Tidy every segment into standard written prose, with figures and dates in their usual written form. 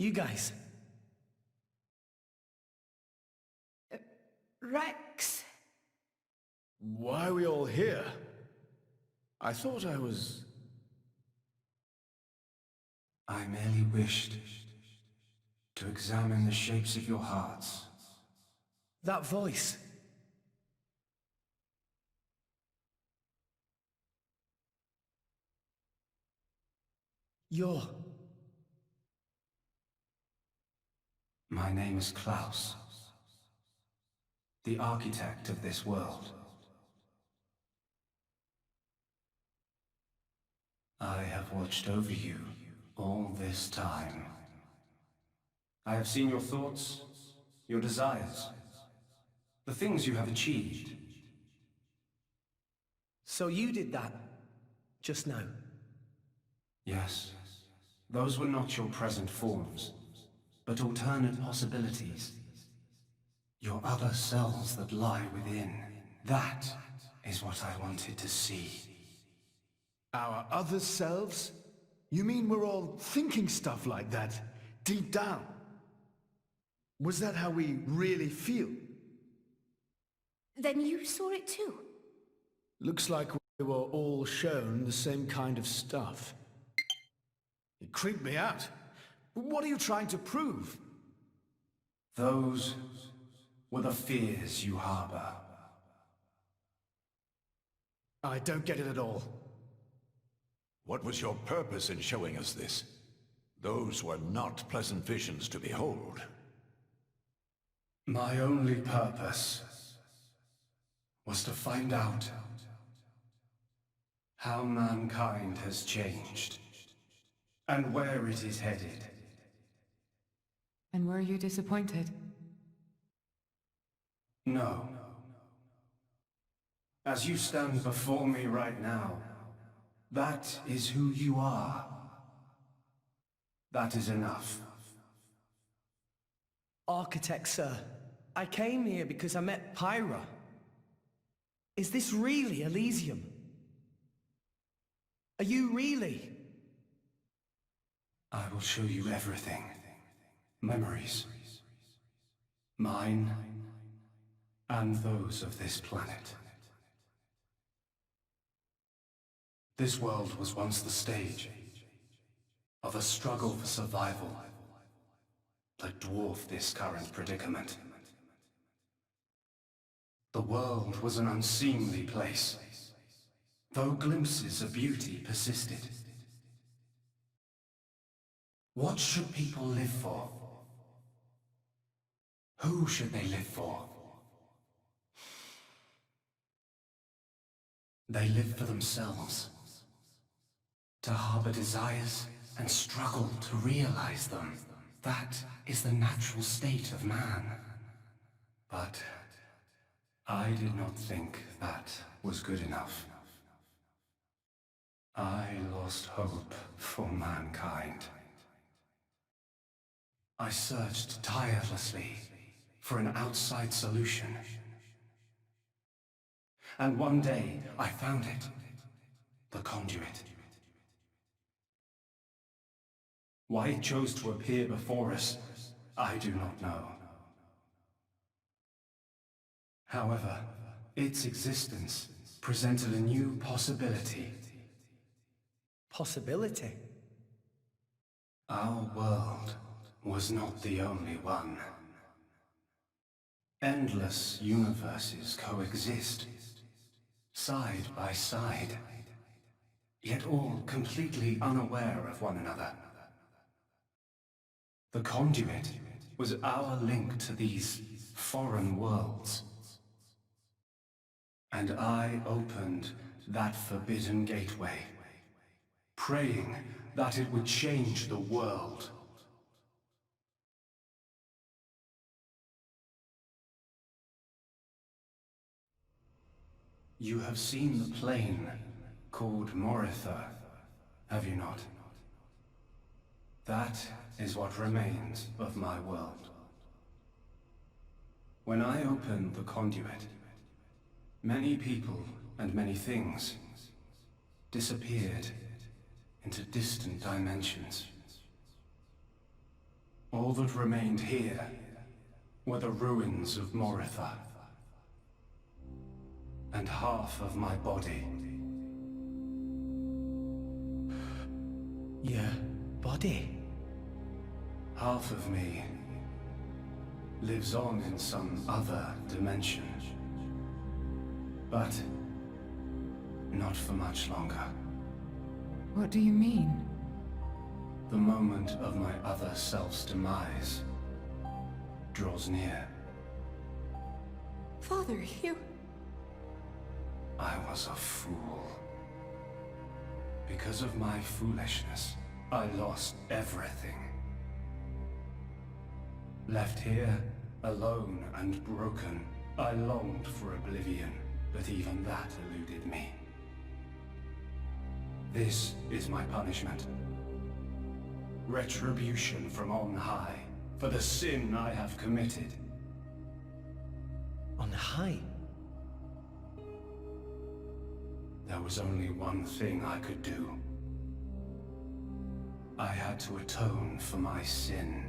You guys. Rex. Why are we all here? I thought I was... I merely wished to examine the shapes of your hearts. That voice. You're... My name is Klaus, the architect of this world. I have watched over you all this time. I have seen your thoughts, your desires, the things you have achieved. So you did that, just now? Yes, those were not your present forms, but alternate possibilities. Your other selves that lie within. That is what I wanted to see. Our other selves? You mean we're all thinking stuff like that, deep down? Was that how we really feel? Then you saw it too? Looks like we were all shown the same kind of stuff. It creeped me out. What are you trying to prove? Those were the fears you harbor. I don't get it at all. What was your purpose in showing us this? Those were not pleasant visions to behold. My only purpose was to find out how mankind has changed and where it is headed. And were you disappointed? No. As you stand before me right now, that is who you are. That is enough. Architect, sir. I came here because I met Pyra. Is this really Elysium? Are you really? I will show you everything. Memories. Mine, and those of this planet. This world was once the stage of a struggle for survival that dwarfed this current predicament. The world was an unseemly place, though glimpses of beauty persisted. What should people live for? Who should they live for? They live for themselves, to harbor desires and struggle to realize them. That is the natural state of man. But I did not think that was good enough. I lost hope for mankind. I searched tirelessly for an outside solution. And one day, I found it. The conduit. Why it chose to appear before us, I do not know. However, its existence presented a new possibility. Possibility? Our world was not the only one. Endless universes coexist, side by side, yet all completely unaware of one another. The conduit was our link to these foreign worlds. And I opened that forbidden gateway, praying that it would change the world. You have seen the plane called Moritha, have you not? That is what remains of my world. When I opened the conduit, many people and many things disappeared into distant dimensions. All that remained here were the ruins of Moritha. And half of my body. Your body? Half of me lives on in some other dimension. But not for much longer. What do you mean? The moment of my other self's demise draws near. Father, you... I was a fool. Because of my foolishness, I lost everything. Left here, alone and broken, I longed for oblivion, but even that eluded me. This is my punishment. Retribution from on high, for the sin I have committed. On high? There was only one thing I could do. I had to atone for my sin.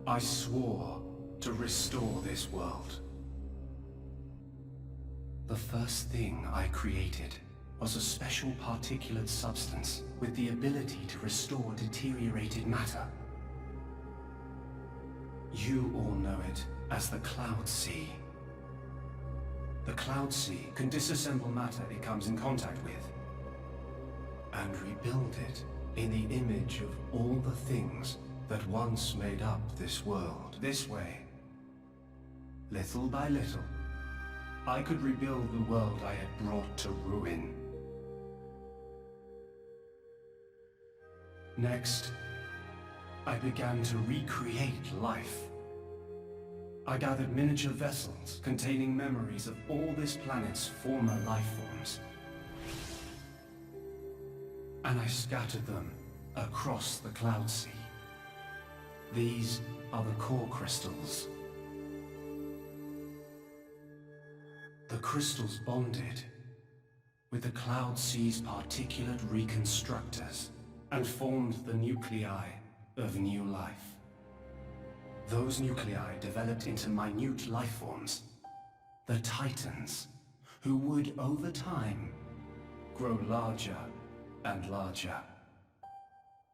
I swore to restore this world. The first thing I created was a special particulate substance with the ability to restore deteriorated matter. You all know it as the Cloud Sea. The Cloud Sea can disassemble matter it comes in contact with, and rebuild it in the image of all the things that once made up this world. This way, little by little, I could rebuild the world I had brought to ruin. Next, I began to recreate life. I gathered miniature vessels containing memories of all this planet's former life forms. And I scattered them across the Cloud Sea. These are the core crystals. The crystals bonded with the Cloud Sea's particulate reconstructors and formed the nuclei of new life. Those nuclei developed into minute life forms, the Titans, who would, over time, grow larger and larger.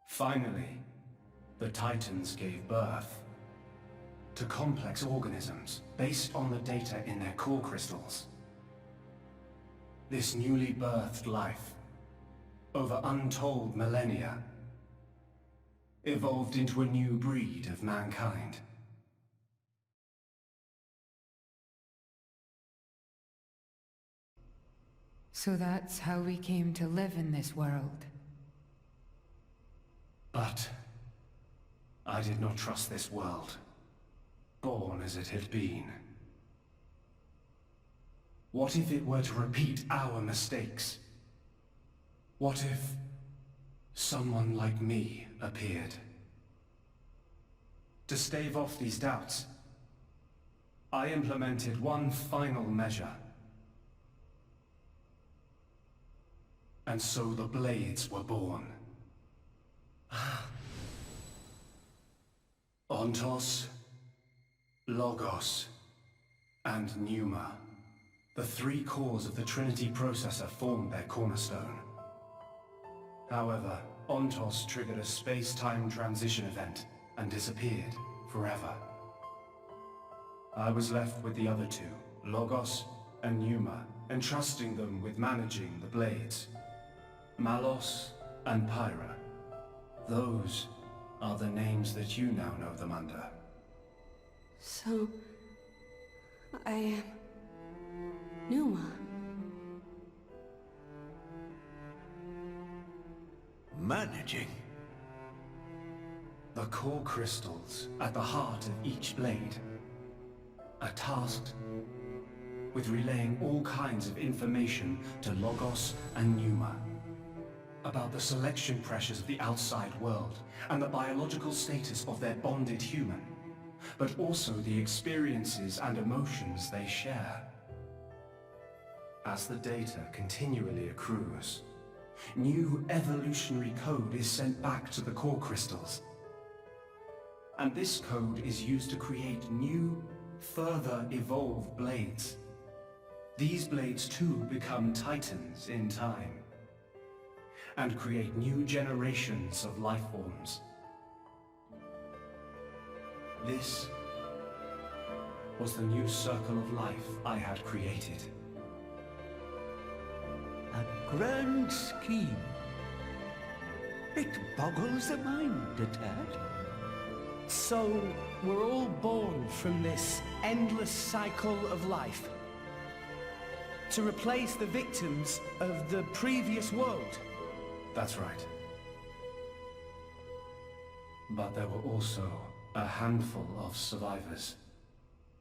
Finally, the Titans gave birth to complex organisms based on the data in their core crystals. This newly birthed life, over untold millennia, evolved into a new breed of mankind. So that's how we came to live in this world. But I did not trust this world, born as it had been. What if it were to repeat our mistakes? What if someone like me appeared? To stave off these doubts, I implemented one final measure. And so the Blades were born. Ontos, Logos, and Pneuma. The three cores of the Trinity processor formed their cornerstone. However, Ontos triggered a space-time transition event and disappeared forever. I was left with the other two, Logos and Pneuma, entrusting them with managing the Blades. Malos and Pyra. Those are the names that you now know them under. So... I am... Pneuma. Managing? The core crystals at the heart of each blade are tasked with relaying all kinds of information to Logos and Pneuma about the selection pressures of the outside world and the biological status of their bonded human, but also the experiences and emotions they share. As the data continually accrues, new evolutionary code is sent back to the core crystals. And this code is used to create new, further evolved blades. These blades too become titans in time, and create new generations of life forms. This was the new circle of life I had created. A grand scheme. It boggles the mind a tad. So, we're all born from this endless cycle of life, to replace the victims of the previous world. That's right. But there were also a handful of survivors.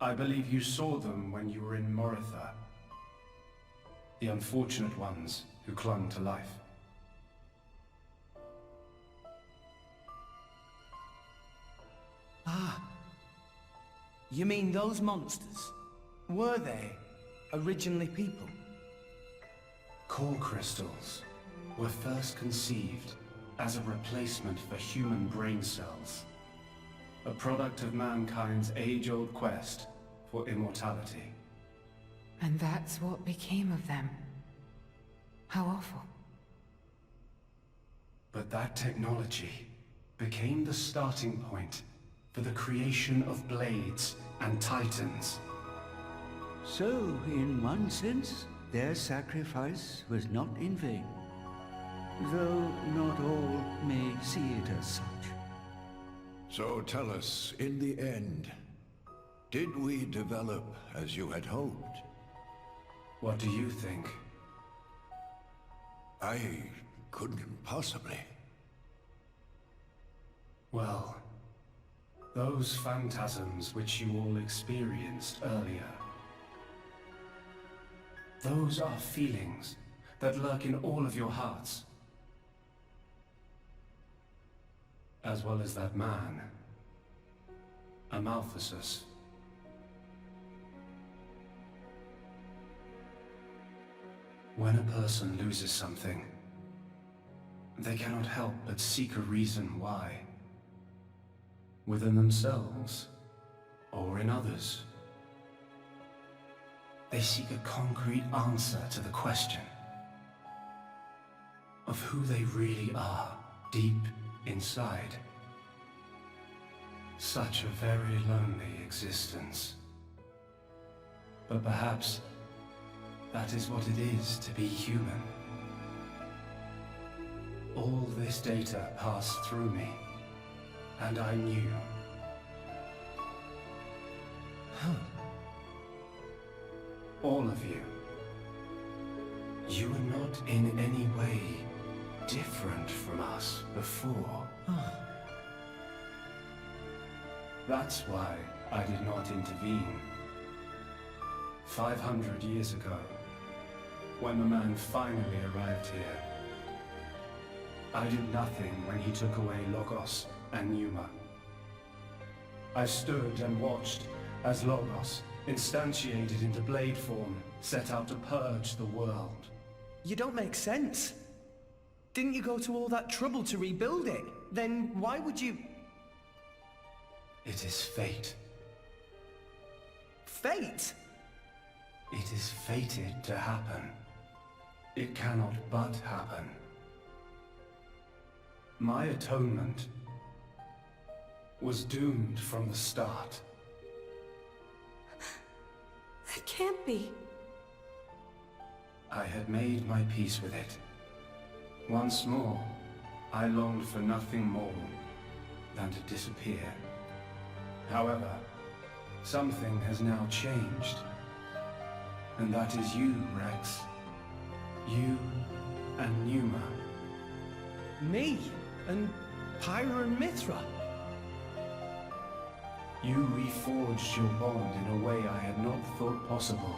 I believe you saw them when you were in Moritha. The unfortunate ones who clung to life. Ah. You mean those monsters? Were they originally people? Core crystals were first conceived as a replacement for human brain cells. A product of mankind's age-old quest for immortality. And that's what became of them. How awful. But that technology became the starting point for the creation of blades and titans. So, in one sense, their sacrifice was not in vain. Though not all may see it as such. So tell us, in the end, did we develop as you had hoped? What do you think? I couldn't possibly. Well, those phantasms which you all experienced earlier, those are feelings that lurk in all of your hearts. As well as that man, Amalthus. When a person loses something, they cannot help but seek a reason why. Within themselves, or in others. They seek a concrete answer to the question of who they really are deep inside. Such a very lonely existence. But perhaps that is what it is to be human. All this data passed through me, and I knew. All of you. You were not in any way different from us before. That's why I did not intervene. 500 years ago, when the man finally arrived here, I did nothing when he took away Logos and Pneuma. I stood and watched as Logos, instantiated into blade form, set out to purge the world. You don't make sense. Didn't you go to all that trouble to rebuild it? Then why would you... It is fate. Fate? It is fated to happen. It cannot but happen. My atonement was doomed from the start. That can't be. I had made my peace with it. Once more, I longed for nothing more than to disappear. However, something has now changed. And that is you, Rex. You and Pneuma. Me? And Pyra and Mithra? You reforged your bond in a way I had not thought possible.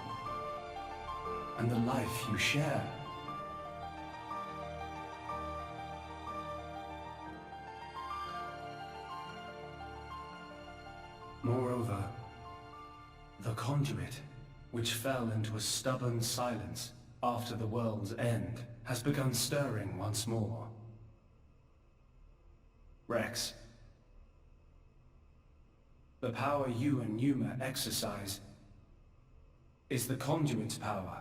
And the life you share. Moreover, the conduit, which fell into a stubborn silence after the world's end, has begun stirring once more. Rex, the power you and Numa exercise is the conduit power.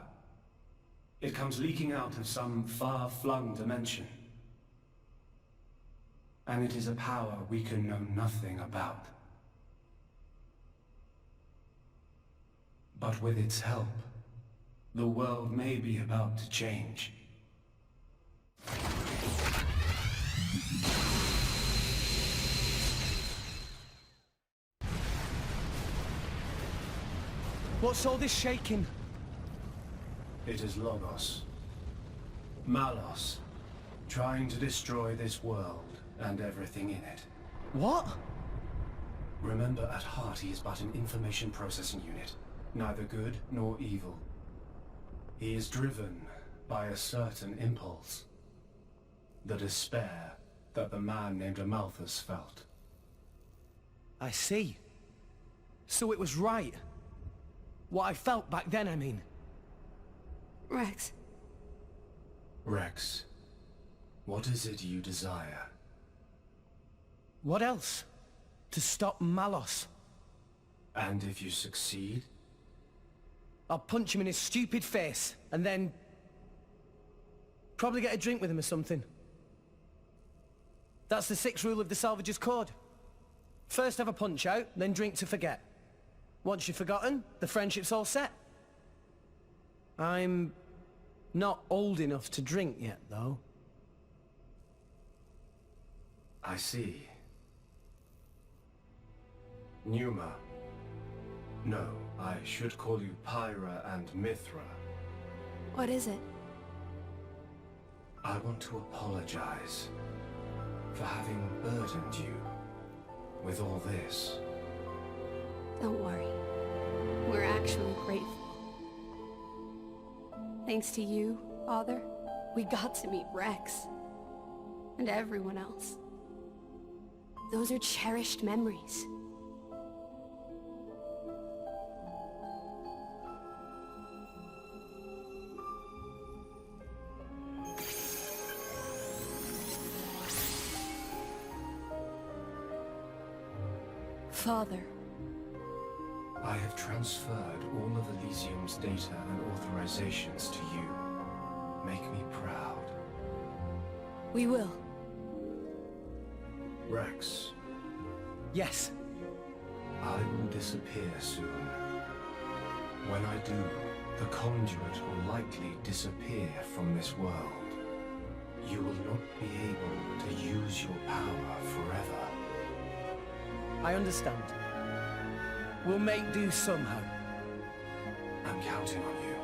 It comes leaking out of some far-flung dimension. And it is a power we can know nothing about. But with its help, the world may be about to change. What's all this shaking? It is Logos. Malos, trying to destroy this world and everything in it. What? Remember, at heart he is but an information processing unit, neither good nor evil. He is driven by a certain impulse. The despair that the man named Amalthus felt. I see. So it was right. What I felt back then, I mean. Rex, Rex, what is it you desire? What else? To stop Malos. And if you succeed? I'll punch him in his stupid face, and then... probably get a drink with him or something. That's the 6th rule of the Salvager's Code. First have a punch out, then drink to forget. Once you've forgotten, the friendship's all set. I'm not old enough to drink yet, though. I see. Numa. No, I should call you Pyra and Mithra. what is it? I want to apologize for having burdened you with all this. Don't worry. We're actually grateful. Thanks to you, Father, we got to meet Rex. And everyone else. Those are cherished memories. Father. I have transferred all of Elysium's data and authorizations to you. Make me proud. We will. Rex, Yes. I will disappear soon. When I do, the conduit will likely disappear from this world. You will not be able to use your power forever. I understand. We'll make do somehow. I'm counting on you.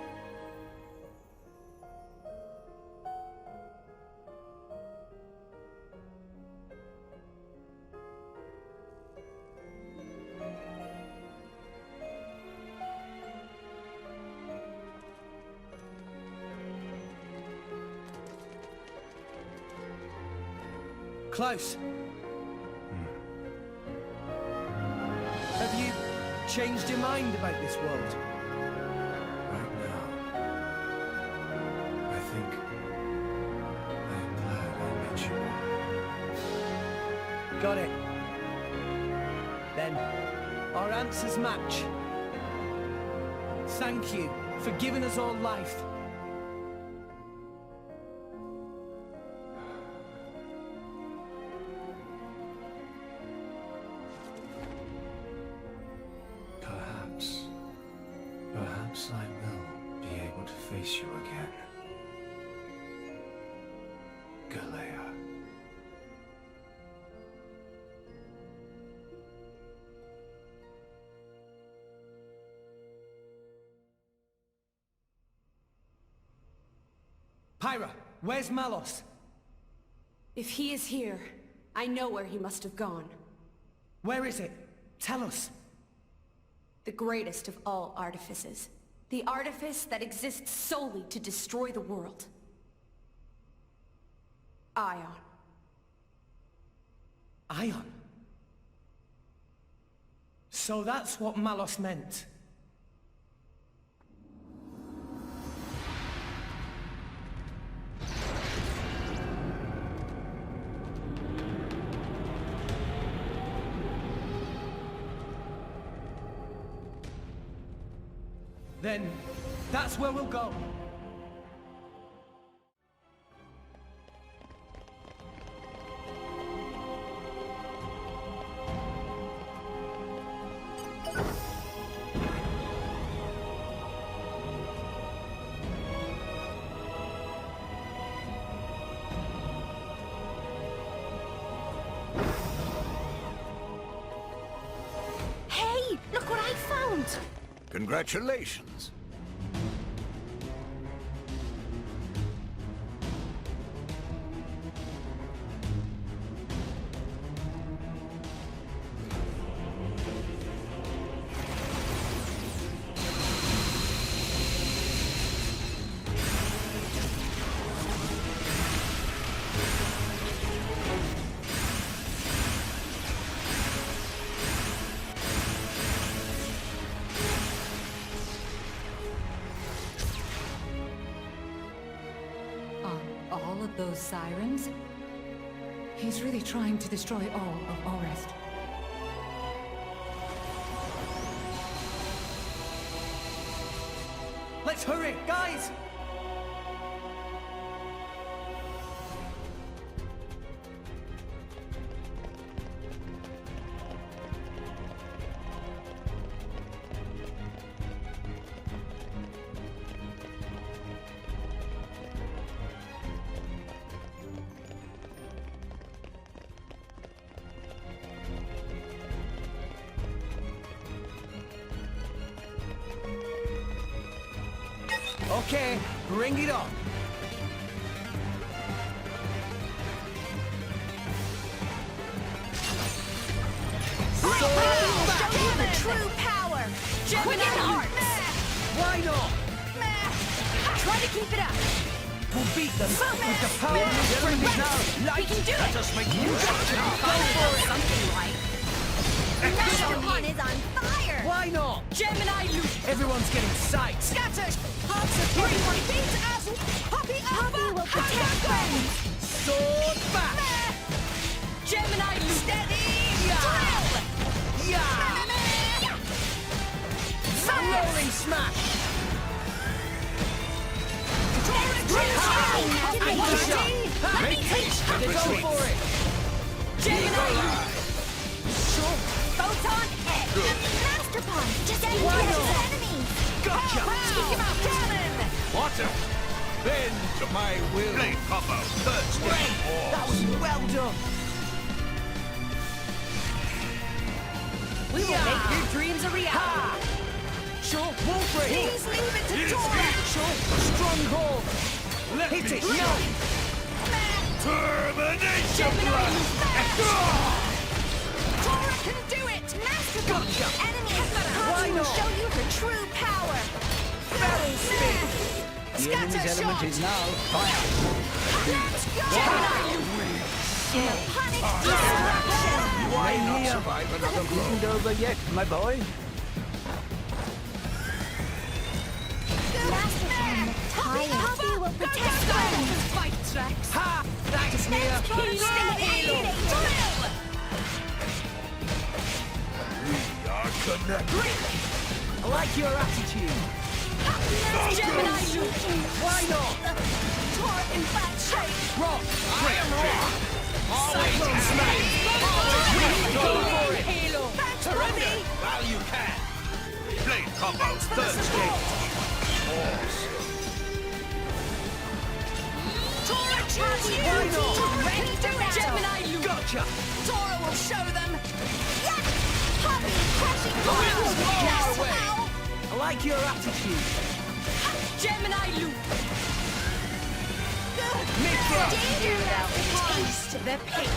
Close. Have you changed your mind about this world? Right now, I think I am glad I met you. Got it. Then, our answers match. Thank you for giving us all life. Perhaps I will be able to face you again. Galea. Pyra, where's Malos? If he is here, I know where he must have gone. Where is it? Tell us. The greatest of all artifices. The artifice that exists solely to destroy the world. Ion. Ion? So that's what Malos meant. then that's where we'll go. Hey, look what I found! Congratulations. All of those sirens? He's really trying to destroy all of Orest. Let's hurry, guys! Okay, bring it on. Show you the true power! Quicken heart! Why not? Try to keep it up! We'll beat them with the power of the strength now. We can do it! Let us make use of it. Something like... Masterpon is on fire! Why not? Gemini loop! Everyone's getting psyched. Scatter! Hearts of everyone beat as Poppy will protect friends! Sword back. Gemini loop! Steady! Yeah. Rolling smash. Let me teach you! Go for it. Gemini loop! Sure. Photon X! Masterpon! Just aim Why at not? his enemies! Gotcha. Take him out! Cannon! Water! Bend to my will. Blade combo. Third Great. That was well done. We will make your dreams a reality! Sure. Wolfrey. Please leave it to Tora! Sure. Stronghold. Hit it. No. Termination Gemini blast! Tora can do it! Masterpon! Gotcha. Enemies! Why Will not? show you her true power! Battle spin. The enemy's element is now fire. Let's go! In a panic destruction! Why not here. survive another blow? Isn't over yet, my boy. Masterpon, Poppy will protect friends! Fight tracks! Ha! Thanks, Mia. We are connected. I like your attitude. Gemini loop! Why not? Tora in bad shape! Rock. I am rock. Cyclone smash. Go for it. Halo! Thanks, Poppy! While you can. Blade combo. Thanks for the Third support! stage. Tora, choose you! Why not? Tora, ready to battle! Gemini loop! Gotcha. Tora will show them! Yeah! Poppy, crashing Go yes! away. Ow! I like your attitude. Gemini loop! Taste the pain!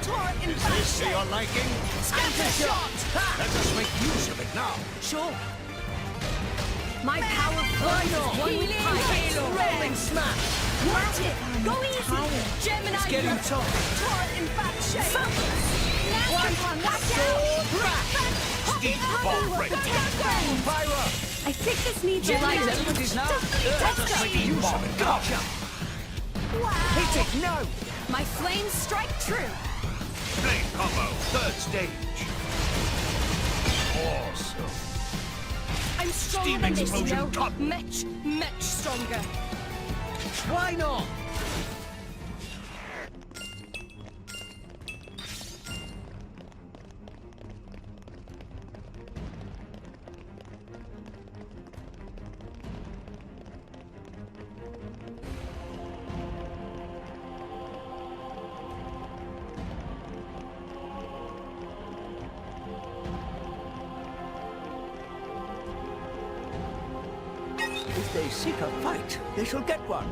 Tora in bad This to shape! your liking? Scatter shot! Let us make use of it now. Sure. My power Why flows not? one with Halo! Rolling smash. Watch it! Go easy! Gemini It's getting loop! tough. Tora in bad shape! Masterpon, watch out! Steep Poppy ball will break. protect friends! Pyra. I think this needs a Gemini's light. element is now. Let's go! Make use of it. Gotcha. Wow! Hit it. No. My flames strike true! Blade combo. Third stage. Awesome. I'm stronger than this, you know? Much, much stronger. Why not? If they seek a fight, they shall get one.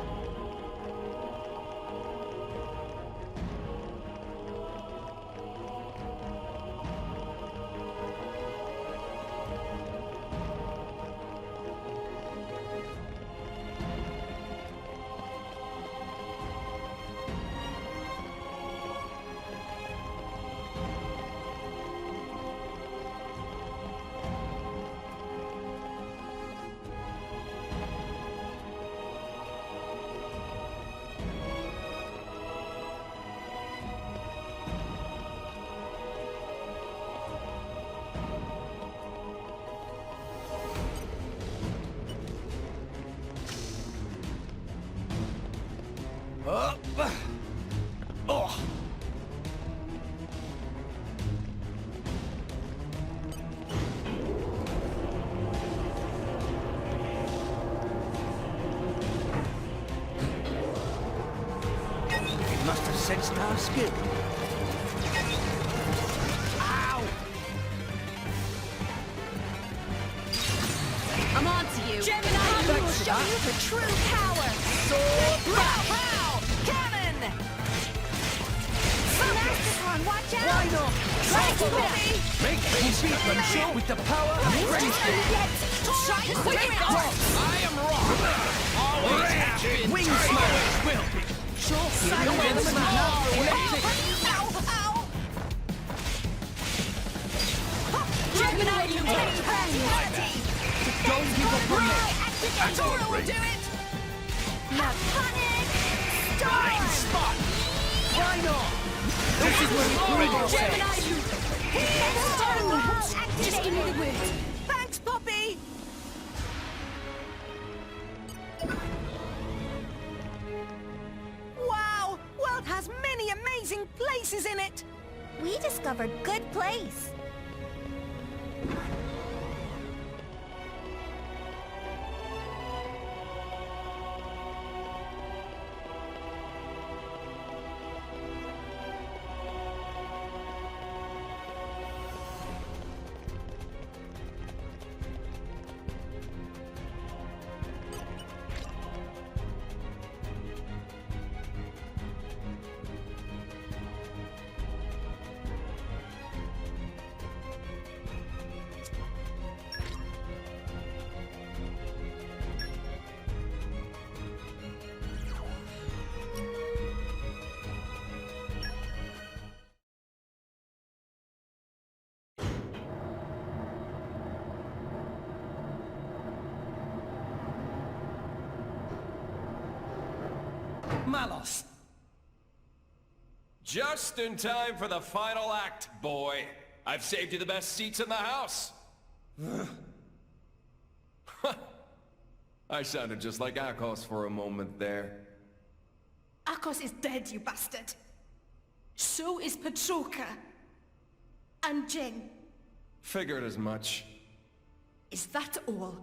Must have sensed our skill. I'm on to you. Gemini, we will show you the true power. Sword, pow, cannon. Mastercon, watch out. Why not? Make things beat them short with the power of friendship. Try to swing it off. I am wrong. Always have been. Wing smash will be. Sure, the winds now. Ow, Gemini, you take party. Don't give up on me. Accidental will do it. Now panic. Storm. Spot. Why not? This is where we prove ourselves. Just give me the word. Thanks, Poppy. Wow! World has many amazing places in it. We discovered good place. Malos. Just in time for the final act, boy. I've saved you the best seats in the house. I sounded just like Akos for a moment there. Akos is dead, you bastard. So is Petroka. And Jing. Figured as much. Is that all?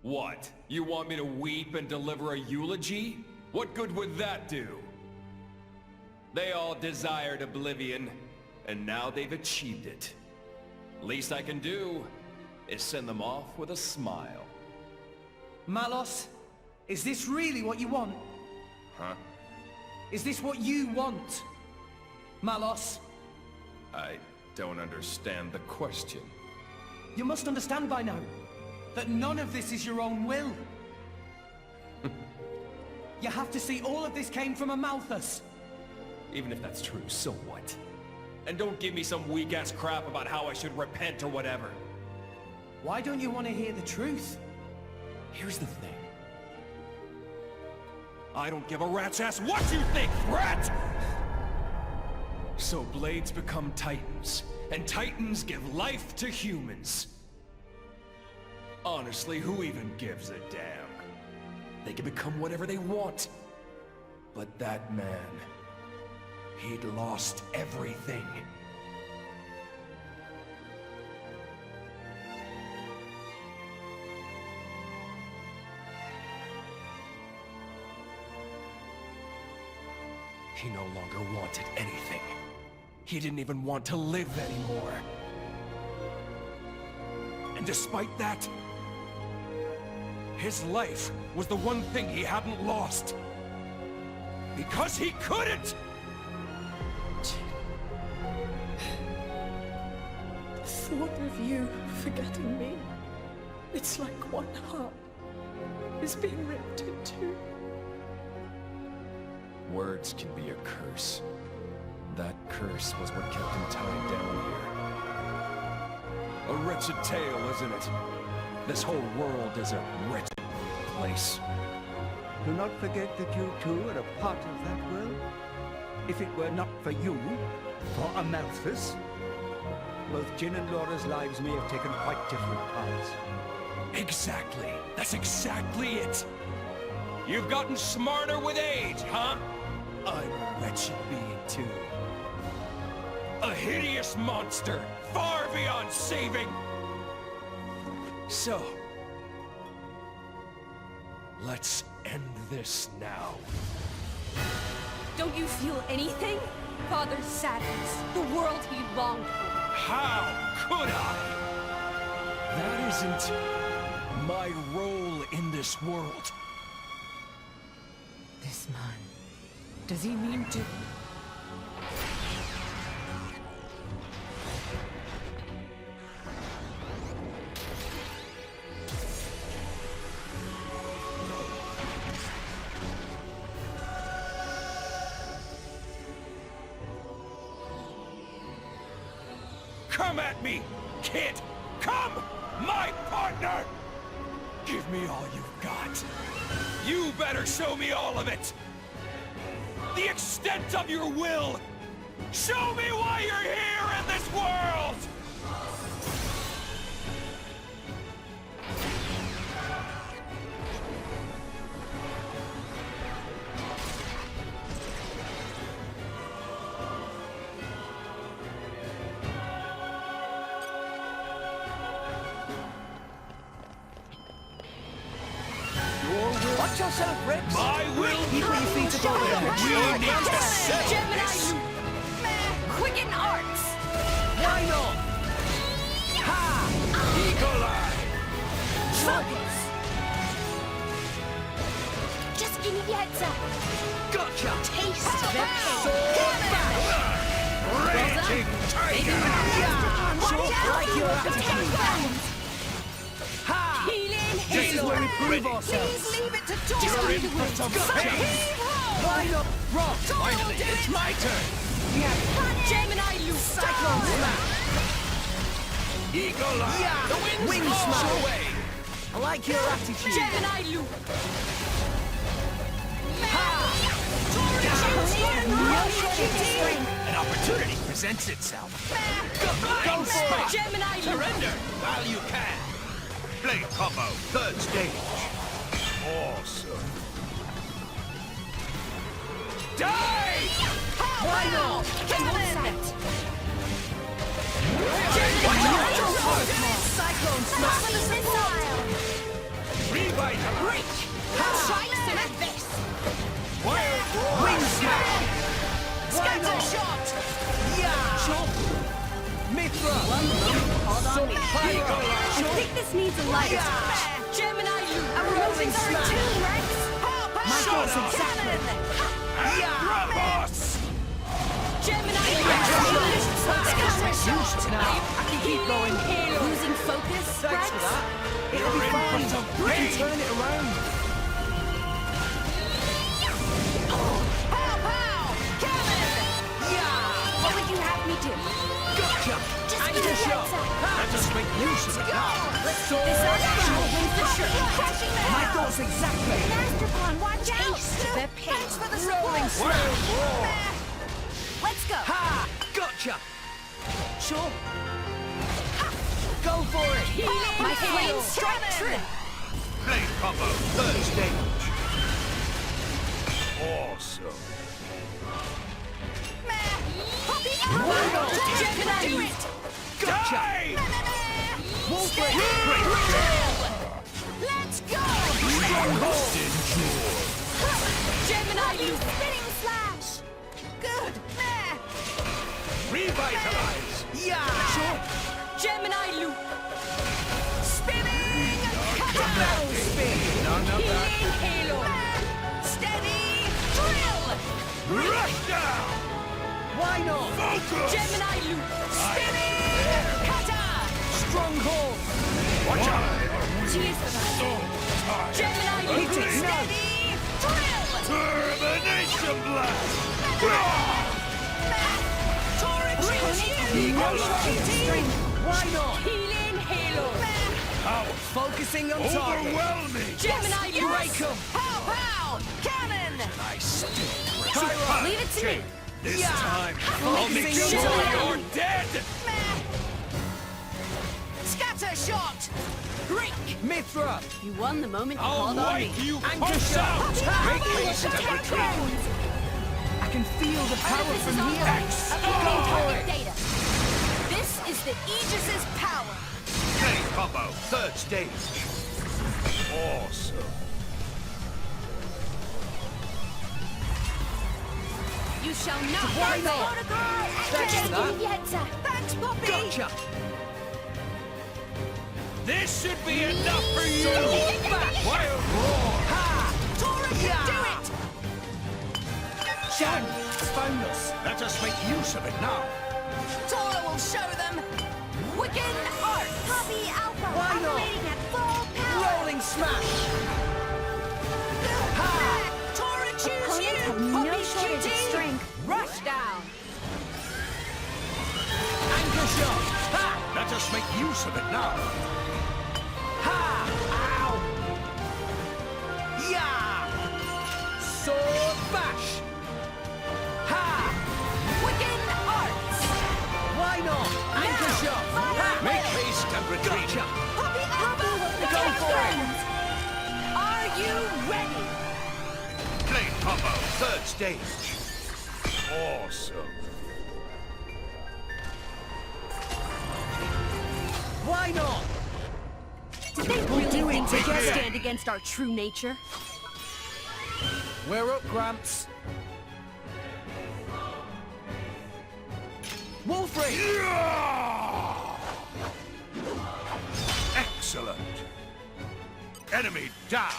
What? You want me to weep and deliver a eulogy? What good would that do? They all desired oblivion, and now they've achieved it. Least I can do is send them off with a smile. Malos, is this really what you want? Huh? Is this what you want? Malos? I don't understand the question. You must understand by now that none of this is your own will. You have to see all of this came from a Malthus. Even if that's true, so what? And don't give me some weak-ass crap about how I should repent or whatever. Why don't you want to hear the truth? Here's the thing. I don't give a rat's ass what you think, rat! So blades become titans, and titans give life to humans. Honestly, who even gives a damn? They can become whatever they want. But that man, he'd lost everything. He no longer wanted anything. He didn't even want to live anymore. And despite that, his life was the one thing he hadn't lost. Because he couldn't! The thought of you forgetting me, it's like one heart is being ripped in two. Words can be a curse. That curse was what kept him tied down here. A wretched tale, isn't it? This whole world is a wretched place. Do not forget that you too are a part of that world. If it were not for you, for Amalthus, both Jin and Laura's lives may have taken quite different paths. Exactly. That's exactly it. You've gotten smarter with age, huh? I'm a wretched being too. A hideous monster, far beyond saving. So, let's end this now. Don't you feel anything? Father's sadness, the world he longed for. How could I? That isn't my role in this world. This man, does he mean to... Come at me, kid! Come! My partner! Give me all you've got. You better show me all of it! The extent of your will! Show me why you're here in this world! Watch yourself, Rex. My will! Keep your feet above the We need to settle Gemini, this! you... Quicken arts! Why not? Ha! Eagle Eye! Focus! Just give me the heads up. Gotcha! Taste the pain. Sword back! Raging Tiger! Like your attitude. Ha! Healing This is where we prove ourselves. Please leave it to Dawn. You're in for some pain! Why not? Rock! Finally, it's my turn! Gemini, you Cyclone Smash! Eagle Eye! Yeah! The wind's Wing blown smash. away! I like your attitude. Gemini, loop. An opportunity presents itself. Go for it! Gemini, loop. Surrender while you can. Blade combo, third stage. Awesome. Die! Why not? Cyclone Smash! Revitalize! Wild Wing Smash! Why not? shot! Yeah! Mithra! Sonic I Pyro! think this needs a light. Gemini, loop. A rolling smash! My thoughts exactly! Yeah! Bravos! Gemini, loop. Used now. I can keep going. Losing focus, Thanks for that. It'll be You're in for fine. some We can pain. turn it around. Yeah! What would you have me do? Gotcha! Just And give a me shot! heads up. Let us make use of it now. Sword This back! wins the shirt. My thoughts exactly! Master Pawn, watch out! Taste the pain. Thanks for the rolling Wild smash! roar! Let's go. Ha! Gotcha! Sure. Ha! Go for it! My My flame strike true! Blade combo, third stage. Awesome. Gemini! Gotcha! Let's go! Enjoy. Gemini loop! Spinning slash! Good! Revitalize. Yeah! Sure. Gemini loop! Spinning! Metal spin! None of that. Healing halo! Steady! Drill! Rush down. Why not? Focus. Gemini loop! Spinning! Kata! Stronghold! Watch out. Cheers for that! Gemini loop! Hit it! No! Steady! Drill! Termination blast. Torrent Why not? Healing halo! Power. Focusing on target. Overwhelming. Gemini loop! Break 'em. Pow! Pow! Cannon! Pyro. Leave it to me! This Yeah. time, I'll I'll make make sure sure you're you're dead. Scatter shot! Break! Mithra. You won the moment you I'll called on me. wipe you Anchor punch shot. out. Ha. Make haste and retreat. I can feel the power Artifice from is on here. point. Go for Target it. data. This is the Aegis's power! Blade combo, third stage. Awesome. You shall not Why pass not? Thanks for that. Thanks, Poppy! Gotcha. This should be enough for you. Wild roar. Ha. Torrent can do it! Shan. Found us. Let us make use of it now. Tora will show them! Wigan Art! Poppy Alpha Why not? operating at full power! Rolling smash. Ha. Tora choose you! Poppy's shooting! Rush down. Anchor shot. Ha. Let us make use of it now. Ha. Ow. Yeah. Sword bash. Ha. Wigan Arts! Why not? Anchor shot. Ha. Make haste and retreat. Gotcha. Poppy Alpha! Go for it. Are you ready? Blade combo, third stage. Awesome. Why not? Did they We'll do really it think they could together. stand against our true nature? We're up, Gramps. Wolfrey! Excellent. Enemy down.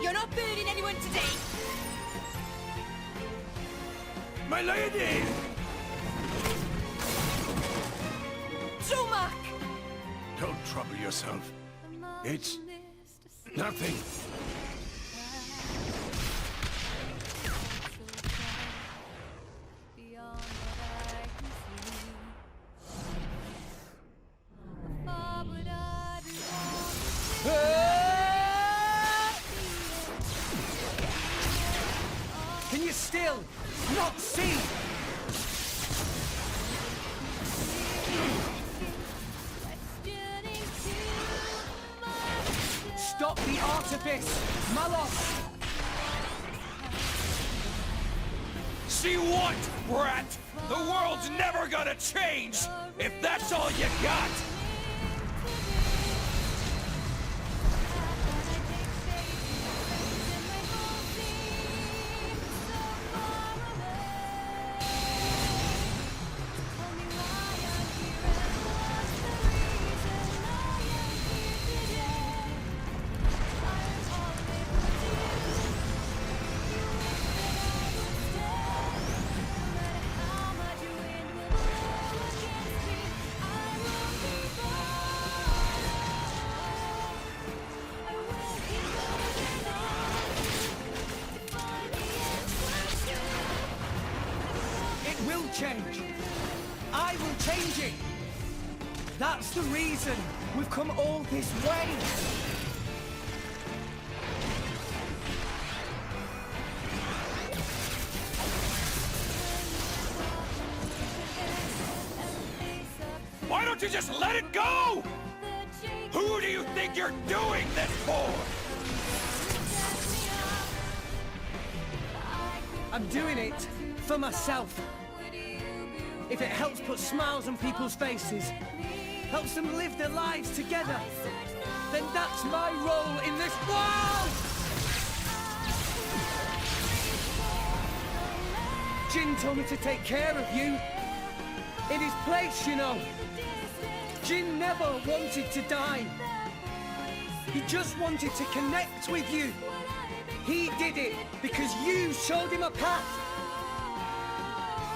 You're not burning anyone today! My lady! Zumak! Don't trouble yourself. It's nothing. Can you still not see? Stop the artifice! Malos! See what, brat? The world's never gonna change if that's all you got! change. I will change it. That's the reason we've come all this way. Why don't you just let it go? Who do you think you're doing this for? I'm doing it for myself. If it helps put smiles on people's faces, helps them live their lives together, then that's my role in this world! Jin told me to take care of you. In his place, you know. Jin never wanted to die. He just wanted to connect with you. He did it because you showed him a path.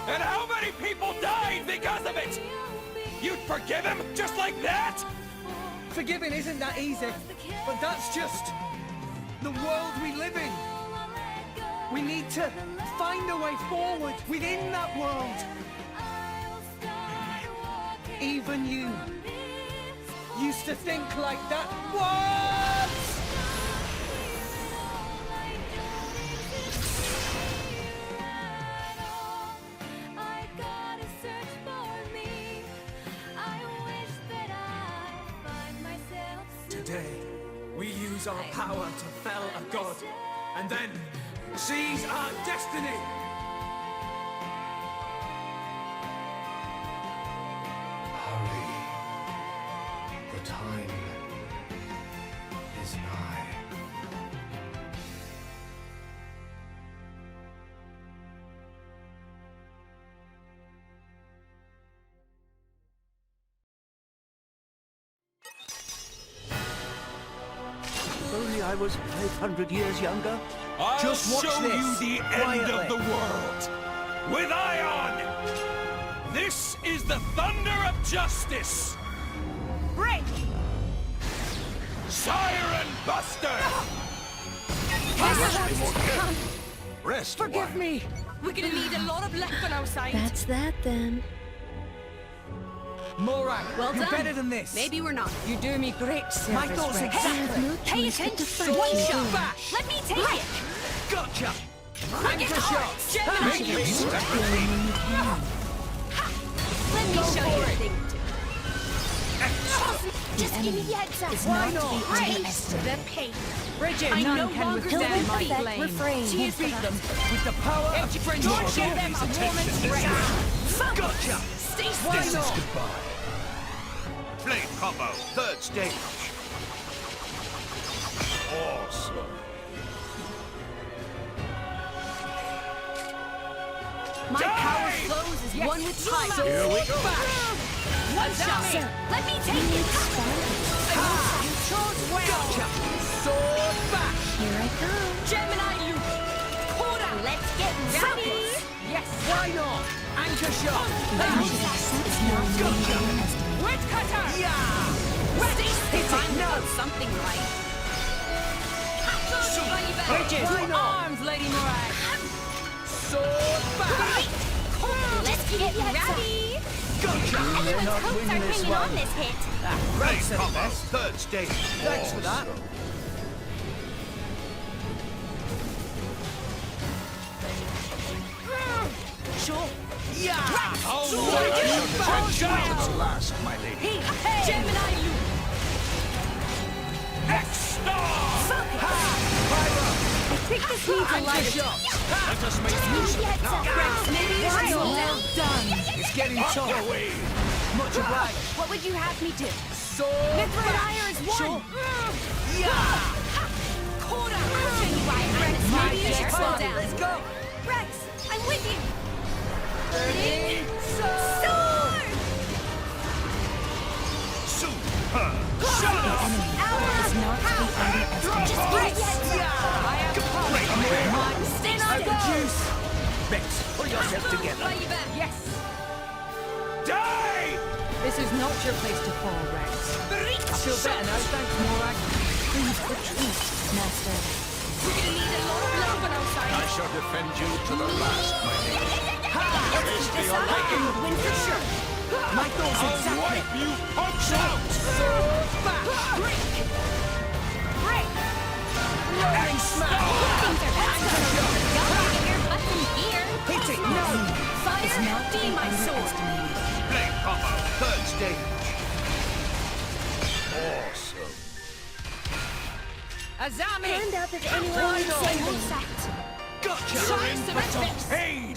And how many people died because of it? You'd forgive him just like that? Forgiving isn't that easy, but that's just the world we live in. We need to find a way forward within that world. Even you used to think like that. What? Today, we use our power to fell a god, and then seize our destiny! Hurry. The time is nigh. If only I was 500 years younger. I'll Just watch show you this, the end of the world! With Ion! This is the thunder of justice! Break! Siren Buster! Rest Forgive me! We're gonna need a lot of luck on our side. That's that then. Morag, Well you're done. better than this. Maybe we're not. You're doing me great service, My thoughts Rex. exactly. No Pay choice but to attention! fight One you. shot! Bash. Let me take it! Gotcha! Bring it Anchor hard! shots. Gemini! Make me Let me show you a thing. Just give me enemy the heads up. is not to be Taste underestimated. the pain. Bridget, I none no can longer withstand stand my my flame. Refrain. Cheers for beat that. them with the power of friendship. Don't give them a moment's rest. Gotcha! Stay Why still. not? goodbye. Flame combo, third stage. Awesome. My power flows as one with time. Here we go. One shot. Let me take it. You chose well. Gotcha! Sword bash! Here I come. Gemini loop. Cora, let's get ready. Yes. Why not? Anchor shot! It's not to be underestimated. Word cutter. Yeah! Ready. Hit it Time to now. put something right. Bridget, Why to not? arms, Lady Morag! Sword bash! Let's get ready. Gotcha! Everyone's not hopes are winning this hanging on one. this hit. Flame said it combo, best. third stage. Thanks for that. Sure. Yeah! At last, my lady. Hey, Gemini loop. X-Star! I think this needs a Anchor light. shot! Let us make use of it now. Maybe you should slow down. Done! It's getting tough. Away! Much obliged. What would you have me do? Sword Mithril bash! Ire is one. Sure. Yeah! Quarter. I'll show you why. Rex, maybe you should slow down. Let's go! Rex, I'm with you. Ready? Sword! Super! Shut up! Is not to be underestimated. Just give me the heads up. I have power. Stay I still. got juice! Rex, pull yourself together. Are you back? Yes. Die! This is not your place to fall, Rex. I feel better now, thanks, Morag. Please retreat, Master. We're gonna need a lot of love on our side. I shall defend you to the last, my lady. Win for sure. My thoughts exactly. You punch out! Sword bash. Break. Rolling smash. Things are bad. Gotta get your butts in gear. Hit it. No. Fire, be my sword. Blade combo, third stage. Awesome. Azami. Hand up if anyone needs saving. Gotcha. Sharks to the face. Pain!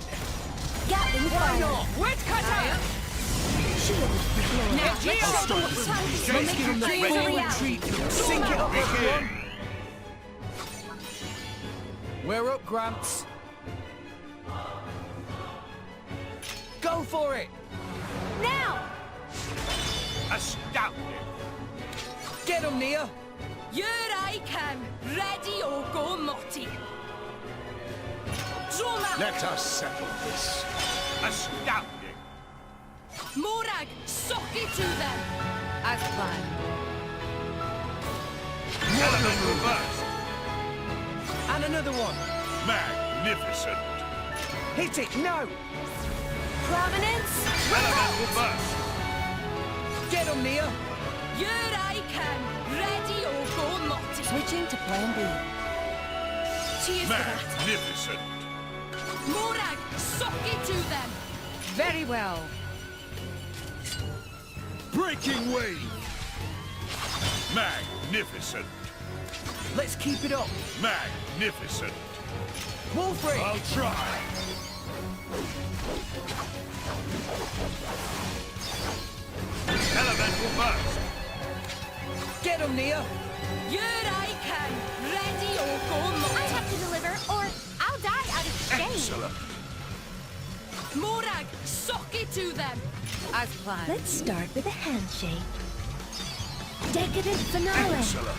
Gatling fire. Woodcutter. Now, We'll make your dreams a reality. Sync it up, everyone. We're up, Gramps. Go for it. now. Astounding! Get him, Nia. Here I come. Ready or go, Morty. Droma. Let us settle this. Astounding! Morag, sock it to them. As planned. Elemental burst! And another one. Magnificent! Hit it. No. Prominence. Elemental burst! Get him, Nia. Here I come. Ready or go, Morty. Switching to plan B. Cheers to that. Magnificent! Morag, sock it to them. Very well. Breaking wave! Magnificent! Let's keep it up. Magnificent! Wolfrey. I'll try! Elemental burst! Get him, Nia. Here I come. Ready or go, Morty. I have to deliver, or I'll die out of shame. Excellent! Morag, sock it to them. As planned. Let's start with a handshake. Decadent finale. Excellent!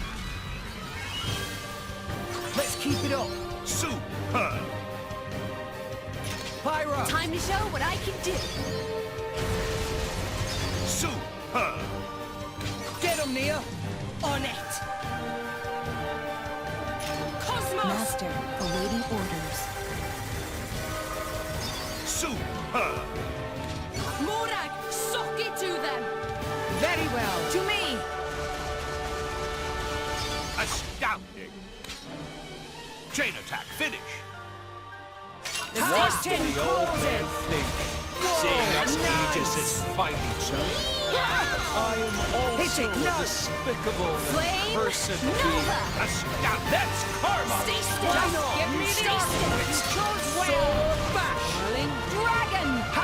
Let's keep it up. Superb! Pyro. Time to show what I can do. Superb! Get him, Nia. On it. Cosmos. Master, awaiting orders. Superb! Morag, sock it to them. Very well. To me. Astounding! Chain attack, finish! What do the old men think? Seeing us Aegis is fighting each other. I am also Hit it, no. despicable Flame person Nova. Astounding! That's karma! Stay still. Why not? Give me Stay the still. You chose well. Sword bash. Dragon. Ha.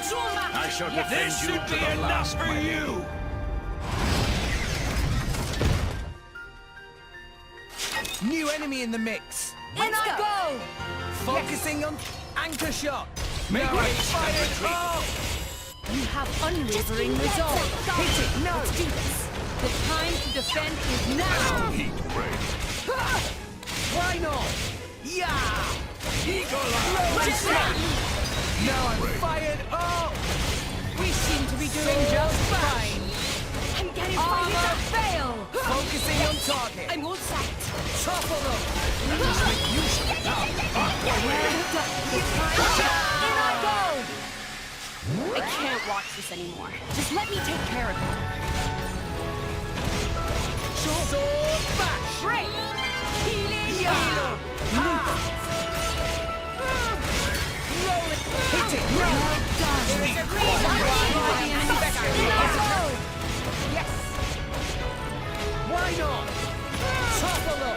Droma. I shall defend This you should to be the enough last, for my you. New enemy in the mix. Let's go. Focusing on anchor shot. Make Now way I fire and it. retreat. Oh. You have unwavering resolve. Hit it. No. Let's do this. The time to defend is now. Heat break. Why not? Yeah. Eagle Just now. Now I'm fired up. We seem to be doing just fine. I'm getting Armor fired up. fail. Focusing on target. I'm all set. Topple them. In I go. I can't watch this anymore. Just let me take care of it. Sword bash. Break. Healing. Yeah. Roll it. Hit it. No. There is a reason why I am expected. In I go. Yes. Why not? Topple them.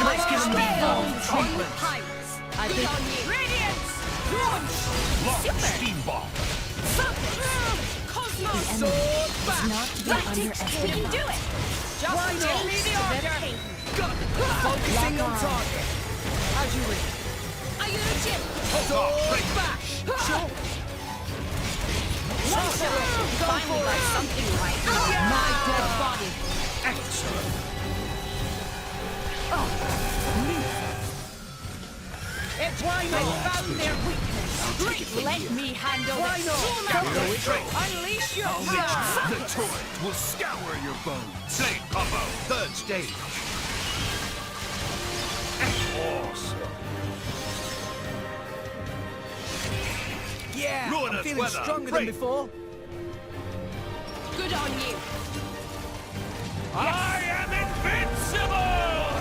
Let's give them the full treatment. Pirates. I Good think- on you. Radiance. Launch. Launch Super. steam bomb! Focus. Cosmos. Sword bash. Not to be We can underestimated. do it. Just Why not? give me the order. Got. Focusing on target. As you wish. Are you legit? Sword bash. Sure. Finally got something right. My dead body. Excellent! It's why I found their weakness. Let me handle Why this. not? Unleash your The torrent will scour your bones! Blade combo, third stage! Awesome! I'm feeling stronger than before. Good on you. I am invincible!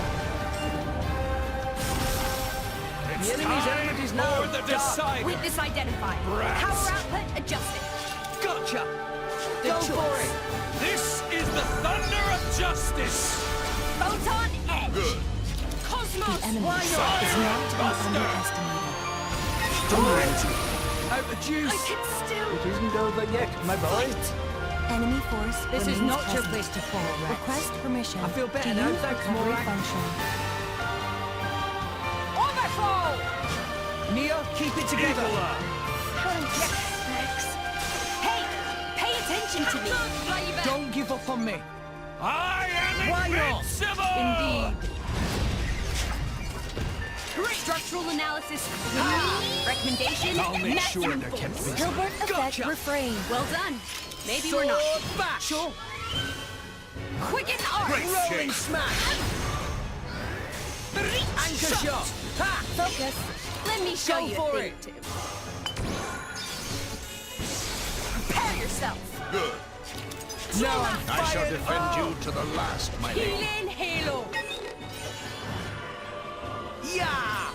The enemy's element is now for the decider. Weakness identified. Rats. Power output adjusted. Gotcha! The Go choice. for it! This is the thunder of justice! Photon edge. Good. Cosmos. Why not? Is not to be underestimated. Out the I juice! can still. It isn't over yet, my boy. Enemy force. This is remains not your present. place to fall, Rex. Request permission. I feel better to now, use thanks, recovery Morag. function. Overflow. Neo, keep it together! Rex. Hey, pay attention to me. Don't give up on me! I am Why not? invincible! Indeed! Structural analysis. Recommendation. I'll make sure maximum they're kept force. busy. Hilbert effect Gotcha. refrain. Well done. Maybe we're not. Sword bash! Sure. Quicken arc. Rolling smash! Anchor shot! Ha! Focus. Let me show Go you for a thing it. too. Prepare yourself. Good. Now I'm I shall fired. defend you to the last, my lady. Healing halo. Yeah!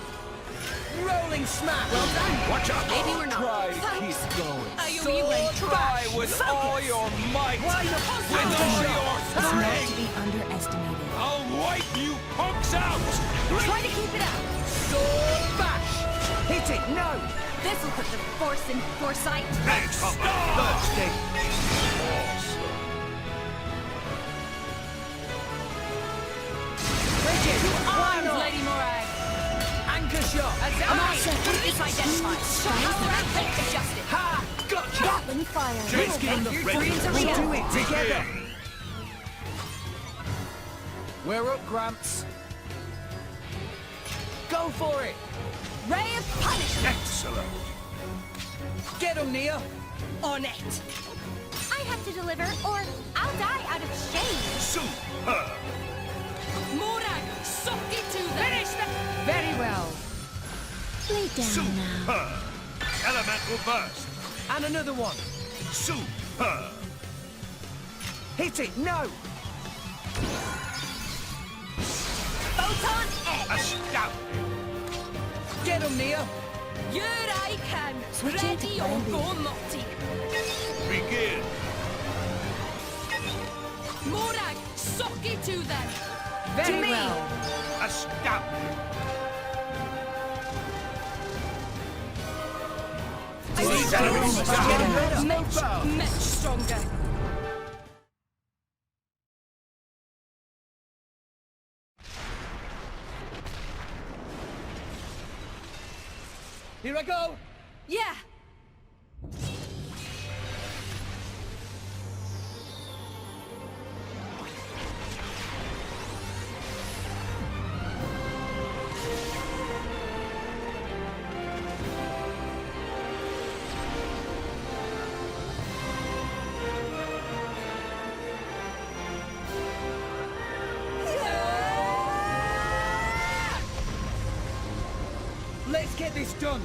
Rolling smash! Well done. Watch out! Maybe we're not. Try to Thanks. keep going. AoE went Try with all your might! Why not? With all your Is not to strength! be underestimated. I'll wipe you punks out! Try to keep it up. Sword bash! Hit it! No! This will put the force in foresight. Thanks, Thirsty! Bridget! Why Arms, not? Lady Morag. Anchor shot! Weakness identified. Power output adjusted. Ha! Gotcha! Gatling fire. Let's give him the dreams are We'll real. do it together! We're up, Gramps. Go for it! Ray of punishment. Excellent. Get him, Nia! On it. I have to deliver, or I'll die out of shame. Super. Morag, suck it to them. Finish them. Very well. Lay down now. Super. Elemental burst. And another one. Super. Hit it! No! Photon edge. Astounding. Get him, Nia! Here I can. Switching to Ready or plan B. go multi. Begin. Morag, suck it to them. Very me. well. Astounding. These enemies are getting better. Much stronger. Here I go! Yeah. Let's get this done,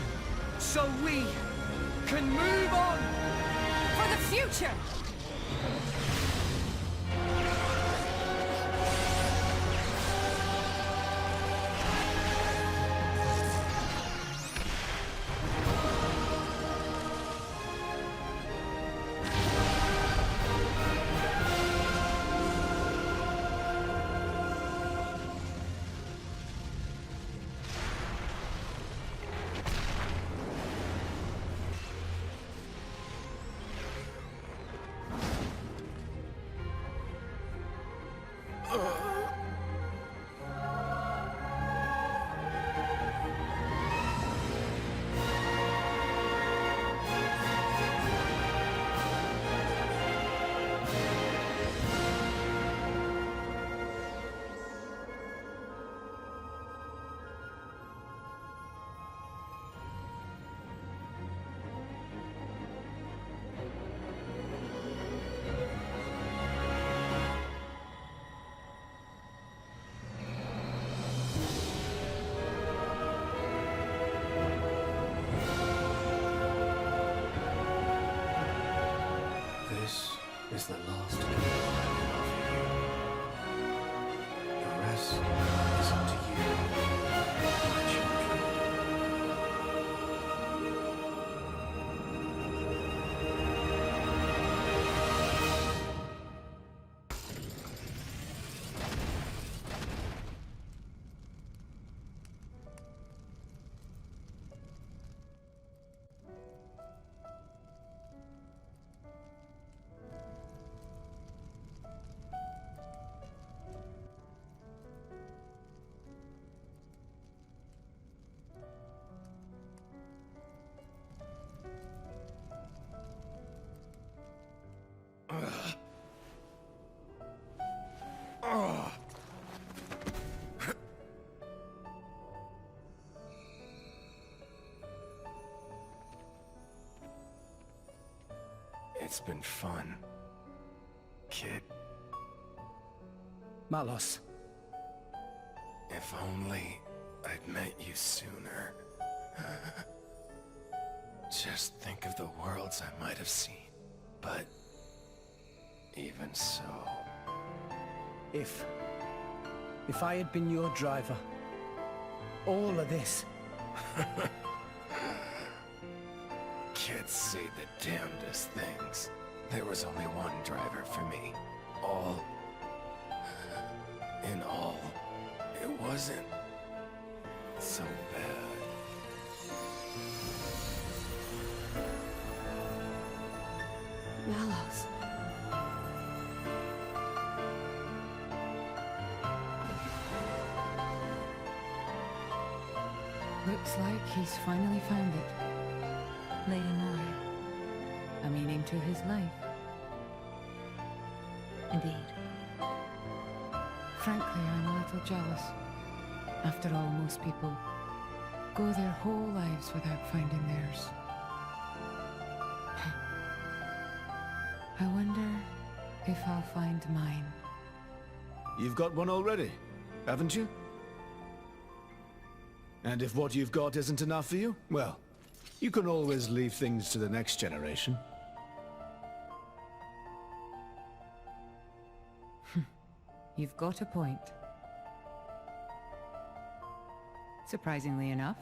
so we can move on! For the future. is the last clue I can offer you. The rest is up to you, my children. It's been fun, kid. Malos. If only I'd met you sooner. Just think of the worlds I might have seen. But even so... If I had been your driver, all of this... Kids say the damnedest things. There was only one driver for me. In all, it wasn't so bad. Malos. Looks like he's finally found it. Lady Mori. A meaning to his life. Indeed. Frankly, I'm a little jealous. After all, most people go their whole lives without finding theirs. I wonder if I'll find mine. You've got one already, haven't you? And if what you've got isn't enough for you, well, you can always leave things to the next generation. You've got a point. Surprisingly enough.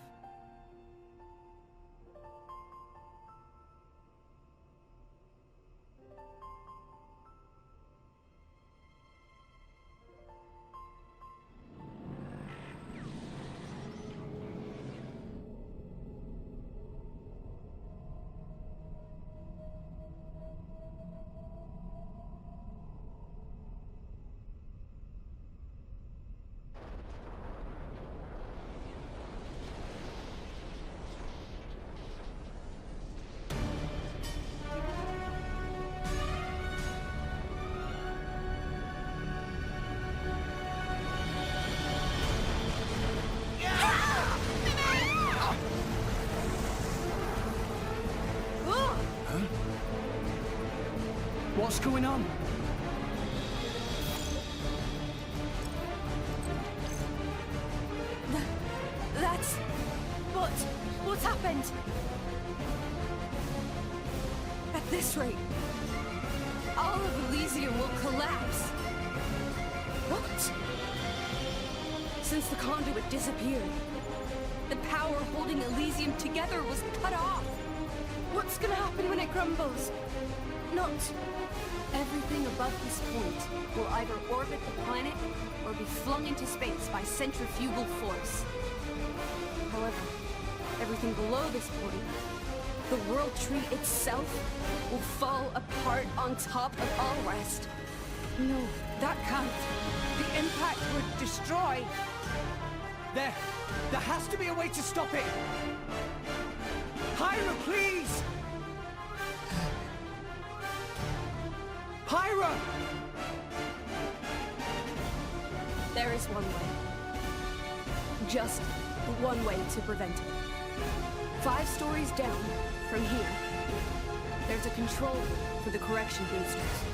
What's going on? That's... What's happened? At this rate, all of Elysium will collapse. What? Since the conduit disappeared, the power holding Elysium together was cut off. What's gonna happen when it crumbles? Not... Everything above this point will either orbit the planet or be flung into space by centrifugal force. However, everything below this point, the World Tree itself, will fall apart on top of all rest. No, that can't. The impact would destroy... There has to be a way to stop it! Pyra, please! Pyra! There is one way. Just one way to prevent it. 5 stories down from here, there's a control room for the correction boosters.